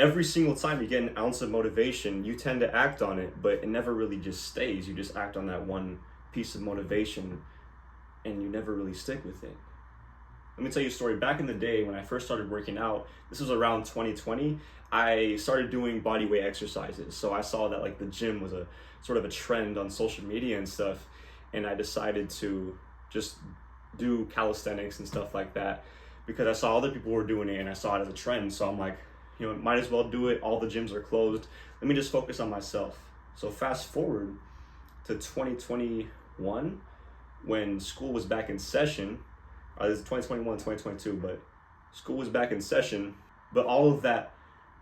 every single time you get an ounce of motivation, you tend to act on it, but it never really just stays. You just act on that one piece of motivation and you never really stick with it. Let me tell you a story. Back in the day when I first started working out, this was around 2020, I started doing body weight exercises. So I saw that like the gym was a sort of a trend on social media and stuff, and I decided to just do calisthenics and stuff like that because I saw other people were doing it and I saw it as a trend. So I'm like, might as well do it. All the gyms are closed. Let me just focus on myself. So fast forward to 2021 when school was back in session. This is 2021, 2022, but school was back in session. But all of that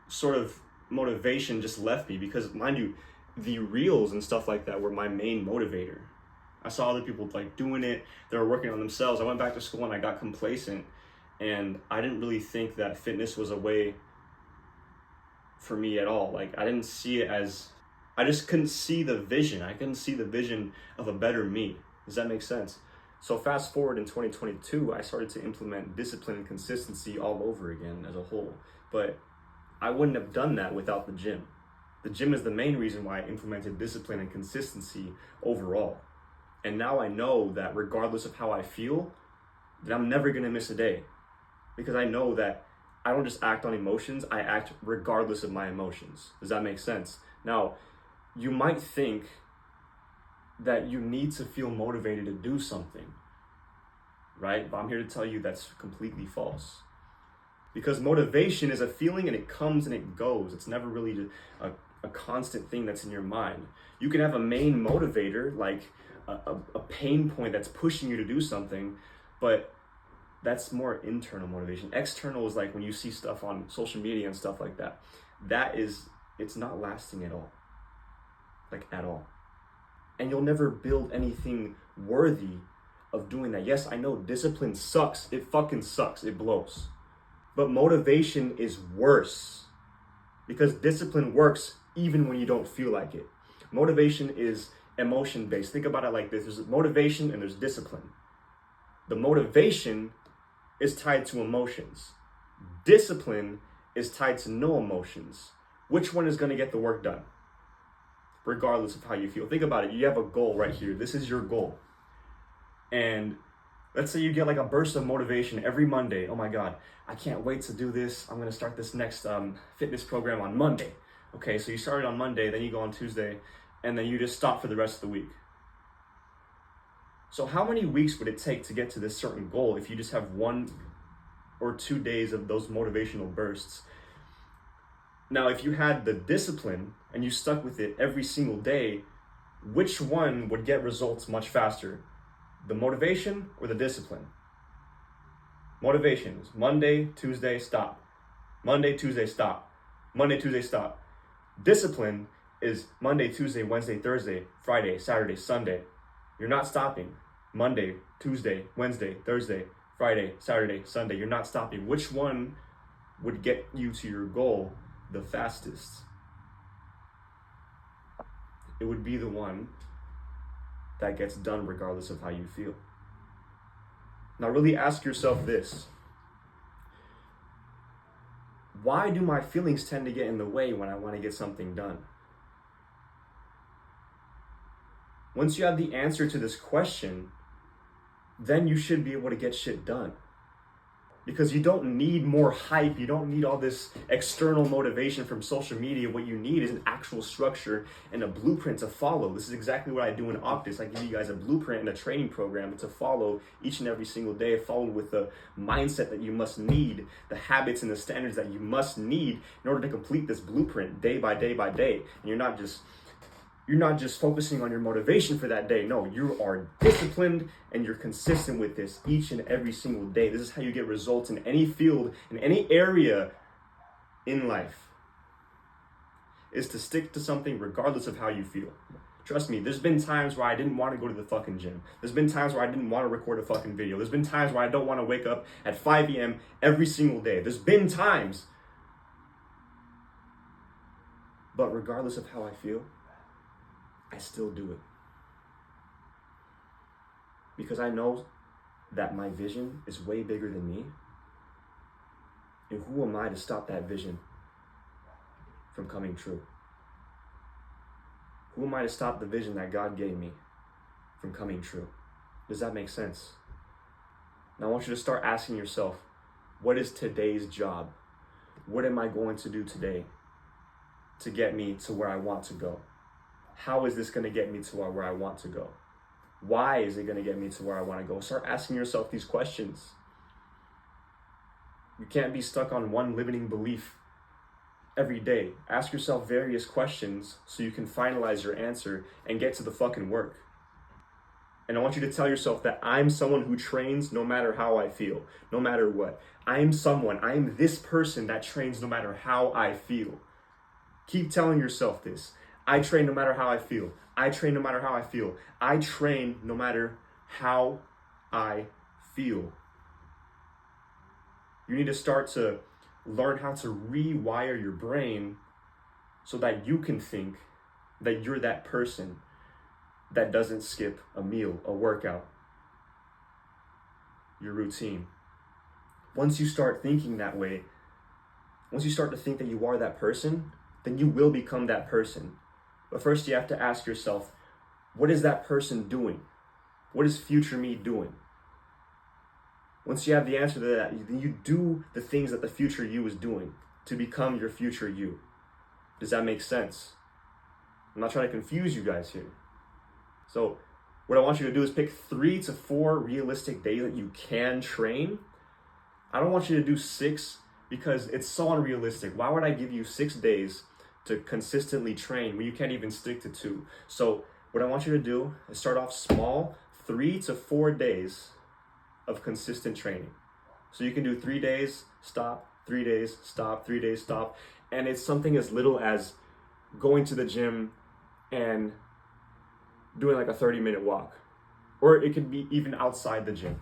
sort of motivation just left me because, mind you, the reels and stuff like that were my main motivator. I saw other people like doing it. They were working on themselves. I went back to school and I got complacent, and I didn't really think that fitness was a way for me at all. Like I didn't see it as, I just couldn't see the vision. I couldn't see the vision of a better me. Does that make sense? So fast forward in 2022, I started to implement discipline and consistency all over again as a whole. But I wouldn't have done that without the gym. The gym is the main reason why I implemented discipline and consistency overall. And now I know that regardless of how I feel, that I'm never gonna miss a day. Because I know that I don't just act on emotions, I act regardless of my emotions. Does that make sense? Now, you might think that you need to feel motivated to do something, right? But I'm here to tell you that's completely false. Because motivation is a feeling and it comes and it goes. It's never really a constant thing that's in your mind. You can have a main motivator, like a pain point that's pushing you to do something, but that's more internal motivation. External is like when you see stuff on social media and stuff like that. It's not lasting at all. Like at all. And you'll never build anything worthy of doing that. Yes, I know discipline sucks. It fucking sucks. It blows. But motivation is worse because discipline works even when you don't feel like it. Motivation is emotion-based. Think about it like this. There's motivation and there's discipline. The motivation is tied to emotions. Discipline is tied to no emotions. Which one is going to get the work done? Regardless of how you feel. Think about it. You have a goal right here. This is your goal. And let's say you get like a burst of motivation every Monday. Oh my God, I can't wait to do this. I'm going to start this next fitness program on Monday. Okay, so you started on Monday, then you go on Tuesday, and then you just stop for the rest of the week. So how many weeks would it take to get to this certain goal if you just have 1 or 2 days of those motivational bursts? Now, if you had the discipline and you stuck with it every single day, which one would get results much faster? The motivation or the discipline? Motivation is Monday, Tuesday, stop. Monday, Tuesday, stop. Monday, Tuesday, stop. Discipline is Monday, Tuesday, Wednesday, Thursday, Friday, Saturday, Sunday. You're not stopping. Monday, Tuesday, Wednesday, Thursday, Friday, Saturday, Sunday. You're not stopping. Which one would get you to your goal the fastest? It would be the one that gets done regardless of how you feel. Now really ask yourself this. Why do my feelings tend to get in the way when I want to get something done? Once you have the answer to this question, then you should be able to get shit done. Because you don't need more hype. You don't need all this external motivation from social media. What you need is an actual structure and a blueprint to follow. This is exactly what I do in Optus. I give you guys a blueprint and a training program to follow each and every single day, followed with the mindset that you must need, the habits and the standards that you must need in order to complete this blueprint day by day by day. And you're not just focusing on your motivation for that day. No, you are disciplined and you're consistent with this each and every single day. This is how you get results in any field, in any area in life, is to stick to something regardless of how you feel. Trust me, there's been times where I didn't want to go to the fucking gym. There's been times where I didn't want to record a fucking video. There's been times where I don't want to wake up at 5 a.m. every single day. There's been times. But regardless of how I feel, I still do it. Because I know that my vision is way bigger than me. And who am I to stop that vision? from coming true? Who am I to stop the vision that God gave me from coming true? Does that make sense? Now I want you to start asking yourself, what is today's job? What am I going to do today to get me to where I want to go? How is this going to get me to where I want to go? Why is it going to get me to where I want to go? Start asking yourself these questions. You can't be stuck on one limiting belief every day. Ask yourself various questions so you can finalize your answer and get to the fucking work. And I want you to tell yourself that I'm someone who trains no matter how I feel, I am this person that trains no matter how I feel. Keep telling yourself this. I train no matter how I feel. I train no matter how I feel. I train no matter how I feel. You need to start to learn how to rewire your brain so that you can think that you're that person that doesn't skip a meal, a workout, your routine. Once you start thinking that way, once you start to think that you are that person, then you will become that person. But first you have to ask yourself, what is that person doing? What is future me doing? Once you have the answer to that, then you do the things that the future you is doing to become your future you. Does that make sense? I'm not trying to confuse you guys here. So what I want you to do is pick 3 to 4 realistic days that you can train. I don't want you to do 6 because it's so unrealistic. Why would I give you 6 days to consistently train when you can't even stick to 2? So what I want you to do is start off small, 3 to 4 days of consistent training. So you can do 3 days, stop, 3 days, stop, 3 days, stop. And it's something as little as going to the gym and doing like a 30-minute walk. Or it could be even outside the gym.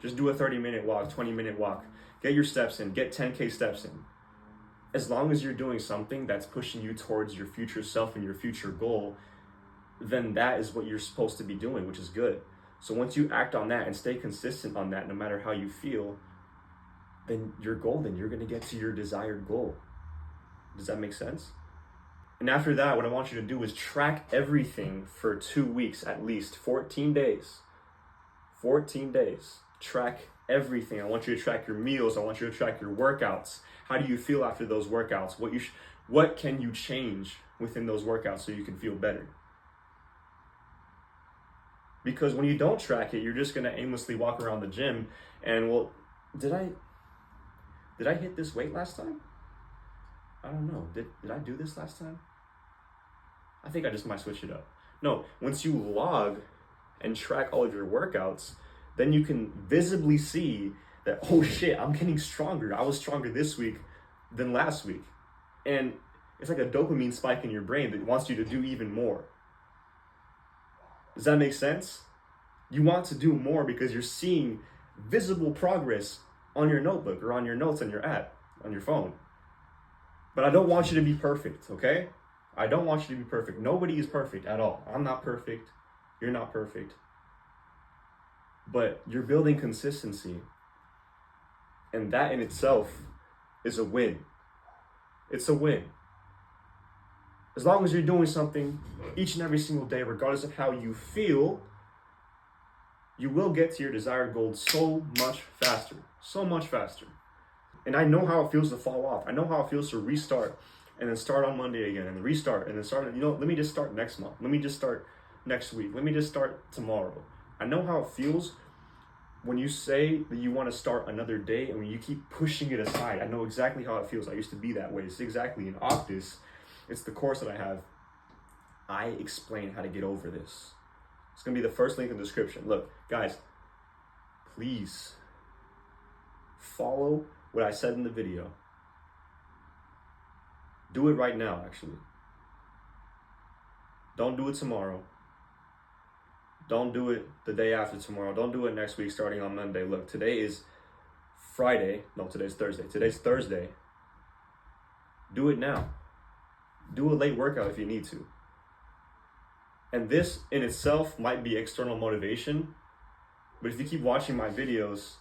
Just do a 30-minute walk, 20-minute walk. Get your steps in, get 10K steps in. As long as you're doing something that's pushing you towards your future self and your future goal, then that is what you're supposed to be doing, which is good. So once you act on that and stay consistent on that, no matter how you feel, then you're golden. You're going to get to your desired goal. Does that make sense? And after that, what I want you to do is track everything for 2 weeks, at least 14 days. 14 days. Track everything. I want you to track your meals. I want you to track your workouts. How do you feel after those workouts? What can you change within those workouts so you can feel better? Because when you don't track it, you're just going to aimlessly walk around the gym and, well, did I hit this weight last time? I don't know. Did I do this last time? I think I just might switch it up. No, once you log and track all of your workouts, then you can visibly see that, oh shit, I'm getting stronger. I was stronger this week than last week. And it's like a dopamine spike in your brain that wants you to do even more. Does that make sense? You want to do more because you're seeing visible progress on your notebook or on your notes on your app, on your phone. But I don't want you to be perfect, okay? I don't want you to be perfect. Nobody is perfect at all. I'm not perfect. You're not perfect. But you're building consistency. And that in itself is a win. It's a win. As long as you're doing something each and every single day, regardless of how you feel, you will get to your desired goal so much faster. So much faster. And I know how it feels to fall off. I know how it feels to restart and then start on Monday again and restart and then start, let me just start next month. Let me just start next week. Let me just start tomorrow. I know how it feels when you say that you want to start another day and when you keep pushing it aside. I know exactly how it feels. I used to be that way. It's exactly in Octus. It's the course that I have. I explain how to get over this. It's going to be the first link in the description. Look, guys, please follow what I said in the video. Do it right now, actually. Don't do it tomorrow. Don't do it the day after tomorrow. Don't do it next week starting on Monday. Look, today is Friday. No, today's Thursday. Today's Thursday. Do it now. Do a late workout if you need to. And this in itself might be external motivation, but if you keep watching my videos,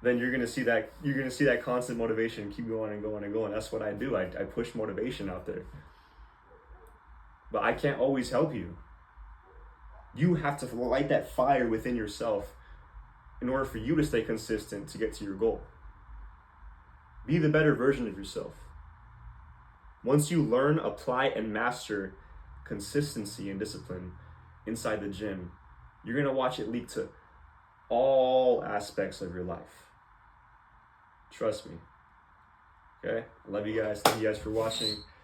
then you're gonna see that constant motivation keep going and going and going. That's what I do. I push motivation out there. But I can't always help you. You have to light that fire within yourself in order for you to stay consistent to get to your goal. Be the better version of yourself. Once you learn, apply, and master consistency and discipline inside the gym, you're going to watch it leak to all aspects of your life. Trust me. Okay? I love you guys. Thank you guys for watching.